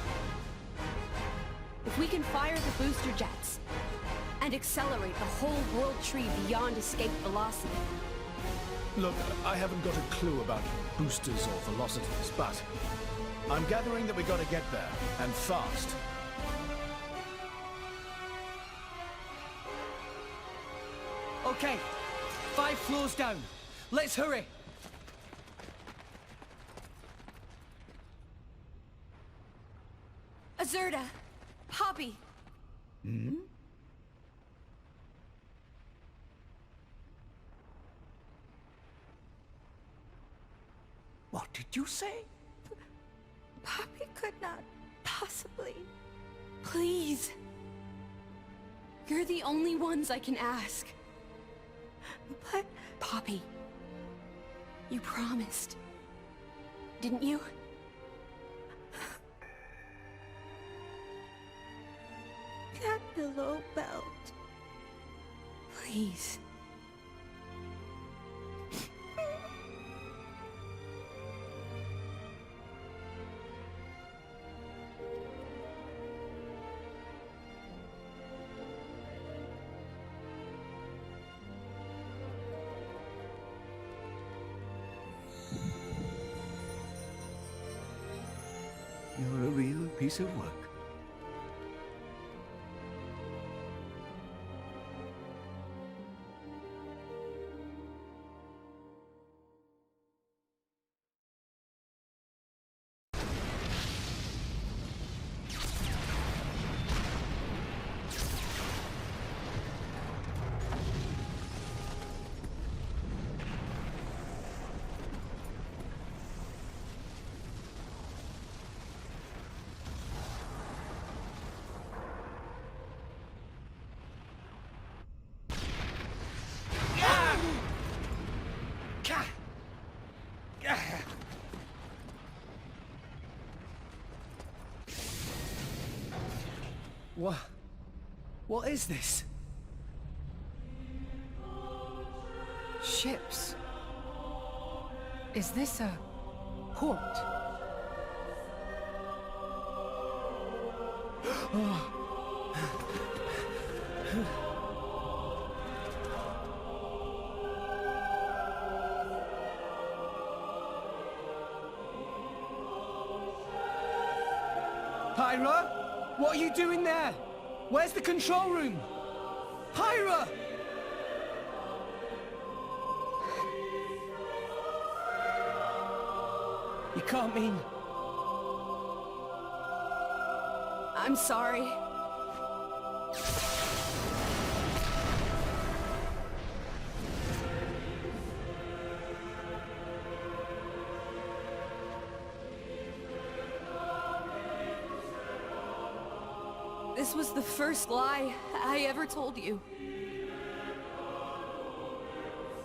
If we can fire the booster jets and accelerate the whole World Tree beyond escape velocity, Look, I haven't got a clue about boosters or velocities, but I'm gathering that we gotta get there, and fast. Okay, 5 floors down. Let's hurry. Azurda! Poppy! Hmm? What did you say? Poppy could not possibly. Please! You're the only ones I can ask. But... Poppy, you promised, didn't you? That below belt. Please. You're a real piece of work. What is this? Ships. Is this a port? Pyra? What are you doing there? Where's the control room? Pyra! You can't mean... I'm sorry. This was the first lie I ever told you.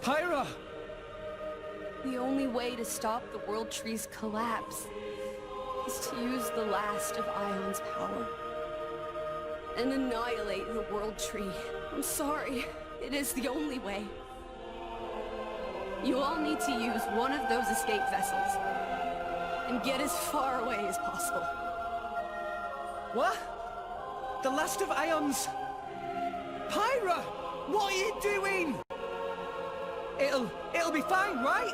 Pyra! The only way to stop the World Tree's collapse is to use the last of Ion's power and annihilate the World Tree. I'm sorry, it is the only way. You all need to use one of those escape vessels and get as far away as possible. What? The last of Ion's... Pyra! What are you doing? It'll be fine, right?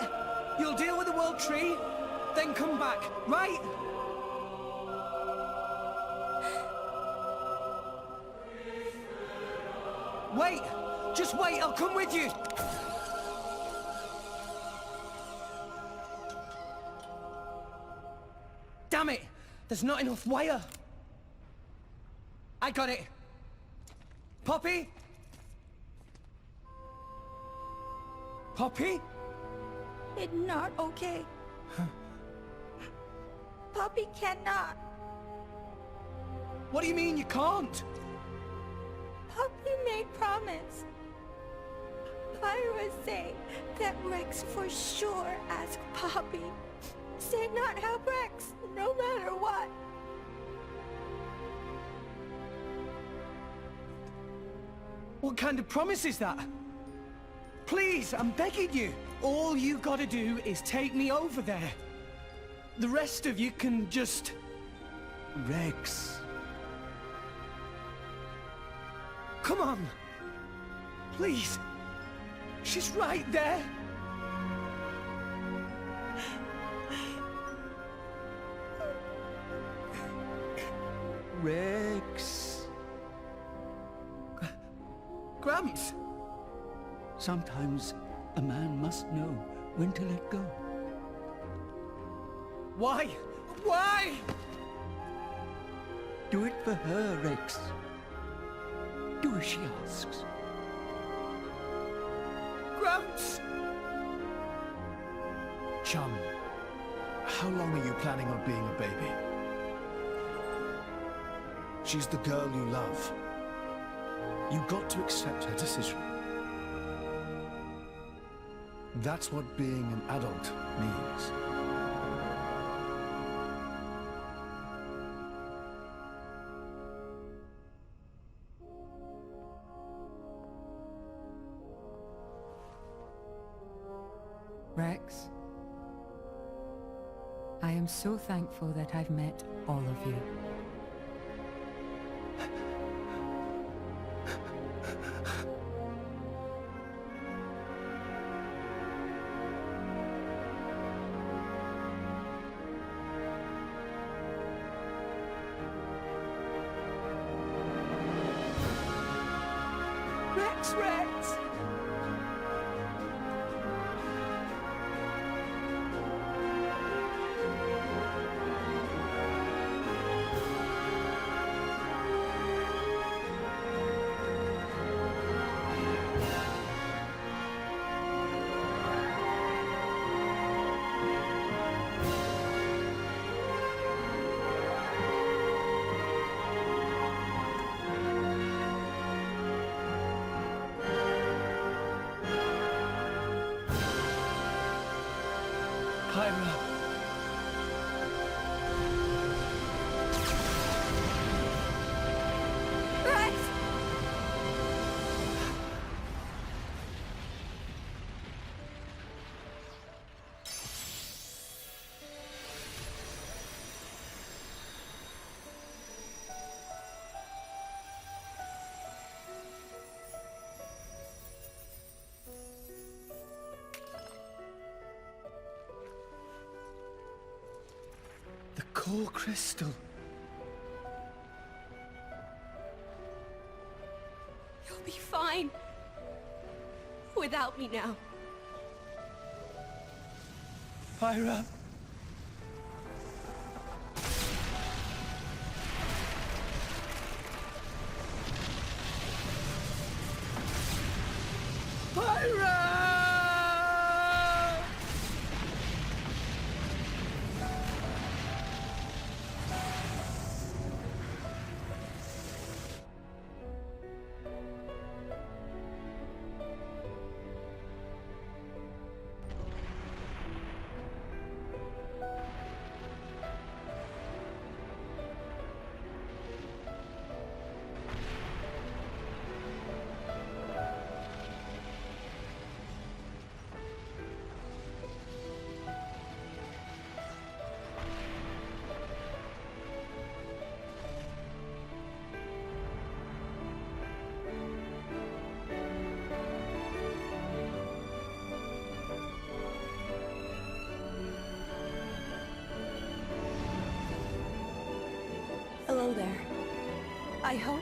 You'll deal with the World Tree, then come back, right? Wait! Just wait, I'll come with you! Damn it! There's not enough wire! I got it! Poppy? Poppy? It's not okay. Poppy cannot. What do you mean you can't? Poppy made promise. Pyra say that Rex for sure asked Poppy. Say not help Rex, no matter what. What kind of promise is that? Please, I'm begging you. All you gotta do is take me over there. The rest of you can just... Rex. Come on. Please. She's right there. Rex. Gramps! Sometimes a man must know when to let go. Why? Why? Do it for her, Rex. Do as she asks. Gramps! Chum, how long are you planning on being a baby? She's the girl you love. You got to accept her decision. That's what being an adult means. Rex, I am so thankful that I've met all of you. Rex! Pyra. Rex! The core crystal. You'll be fine. Without me now. Pyra. Pyra! Hello there. I hope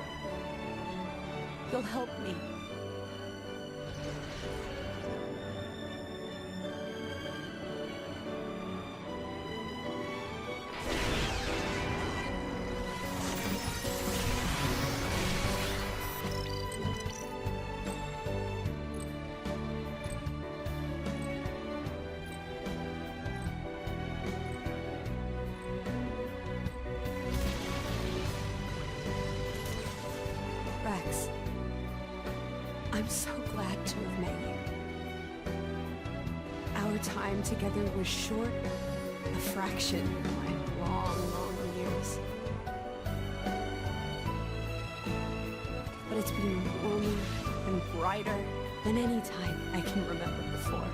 you'll help me. Rex, I'm so glad to have met you. Our time together was short, a fraction of my long, long years. But it's been warmer and brighter than any time I can remember before.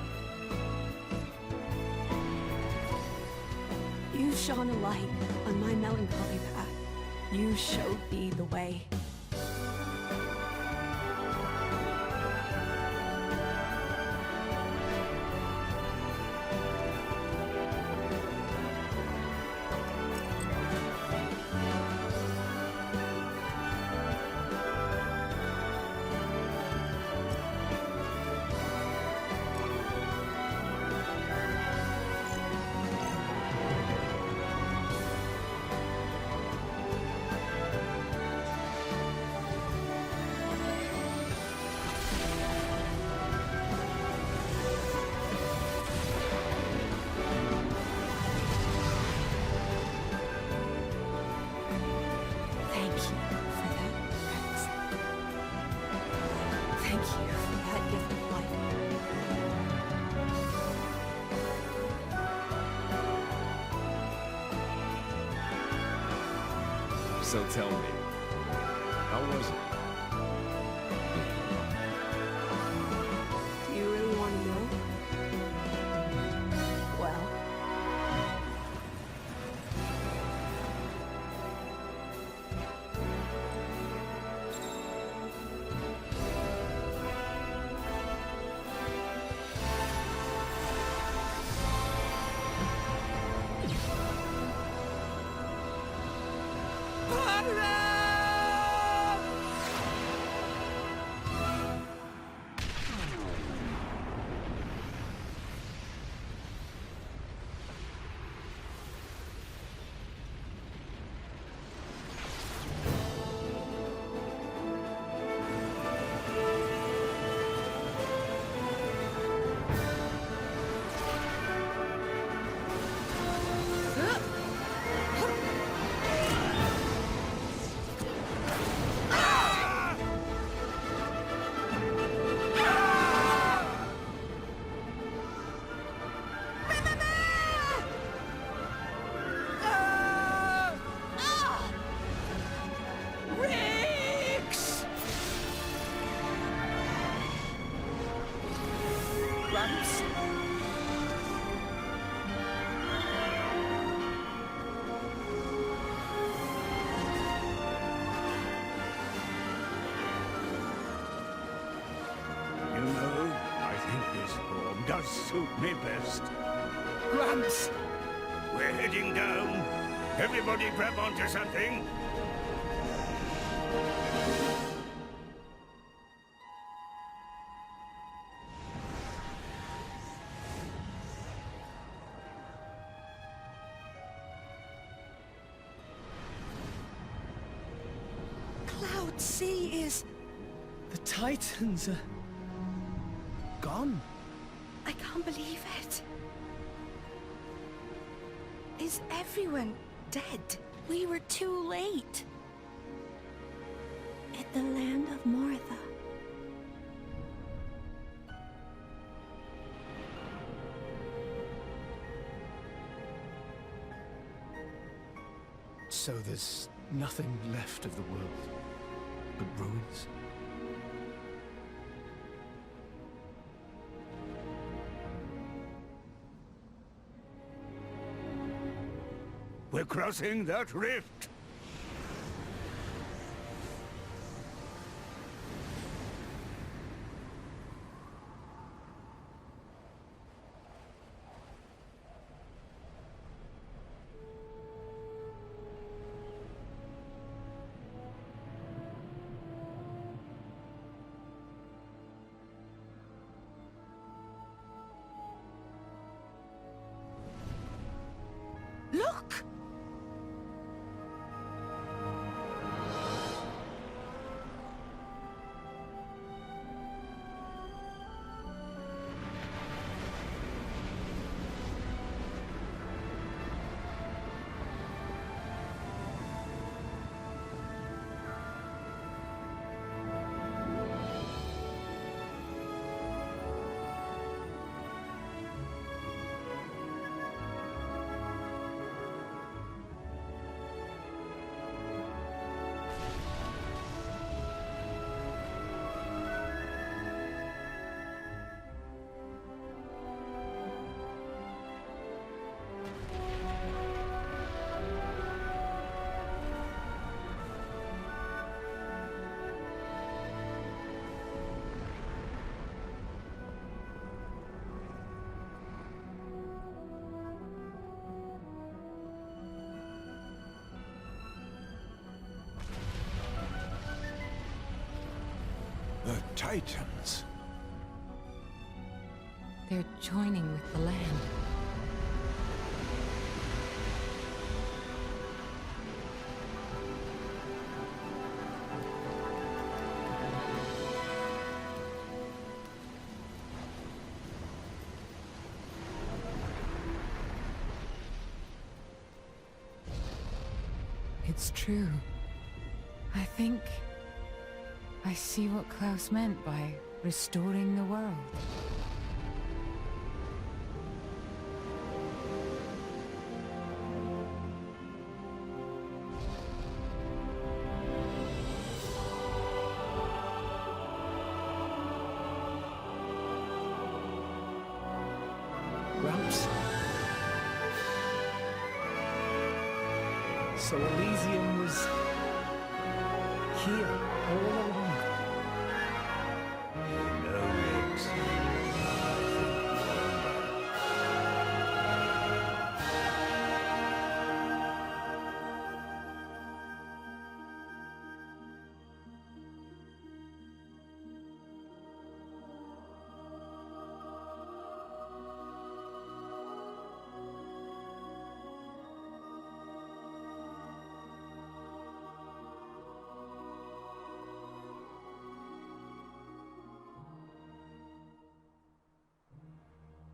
You shone a light on my melancholy path. You showed me the way. So tell me, how was it? Do you really want to know? Well... You know, I think this form does suit me best. Gramps! We're heading down. Everybody grab onto something. Cloud Sea is... The Titans are... gone. I can't believe it. Is everyone dead? We were too late. At the land of Martha. So there's nothing left of the world but ruins? We're crossing that rift. Look! The Titans. They're joining with the land. It's true. I think I see what Klaus meant by restoring the world. Gramps. So Elysium was here all along. No, Riggs.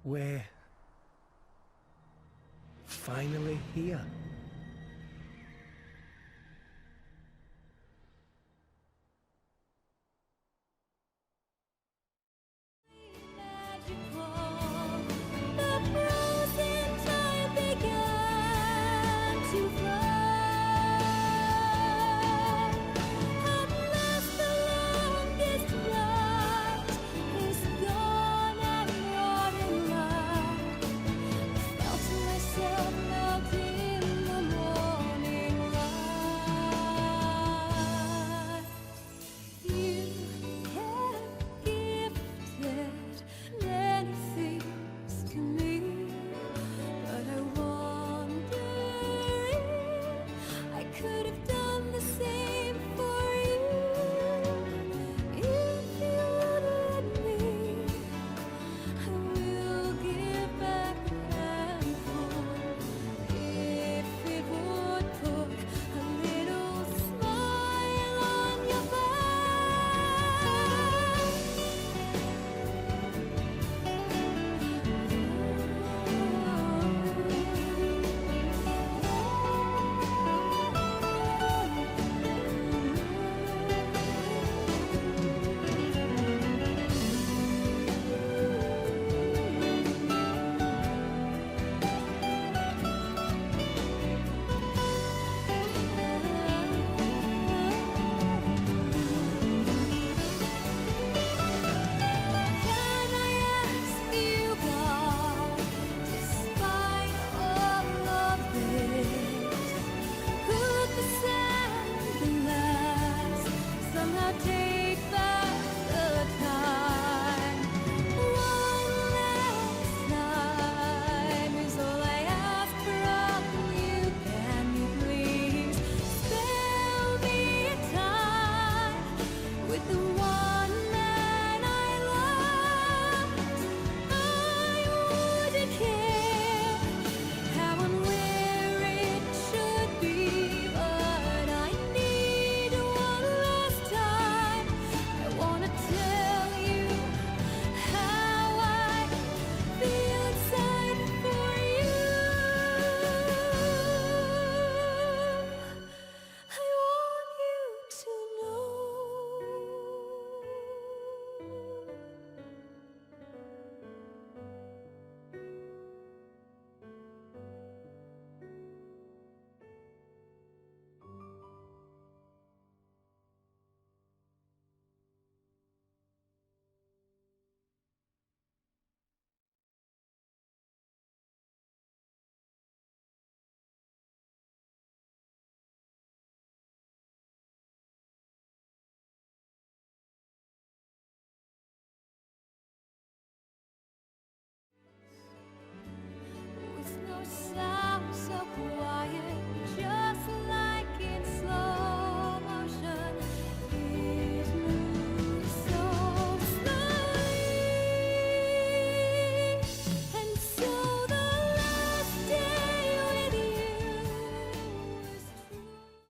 We're finally here.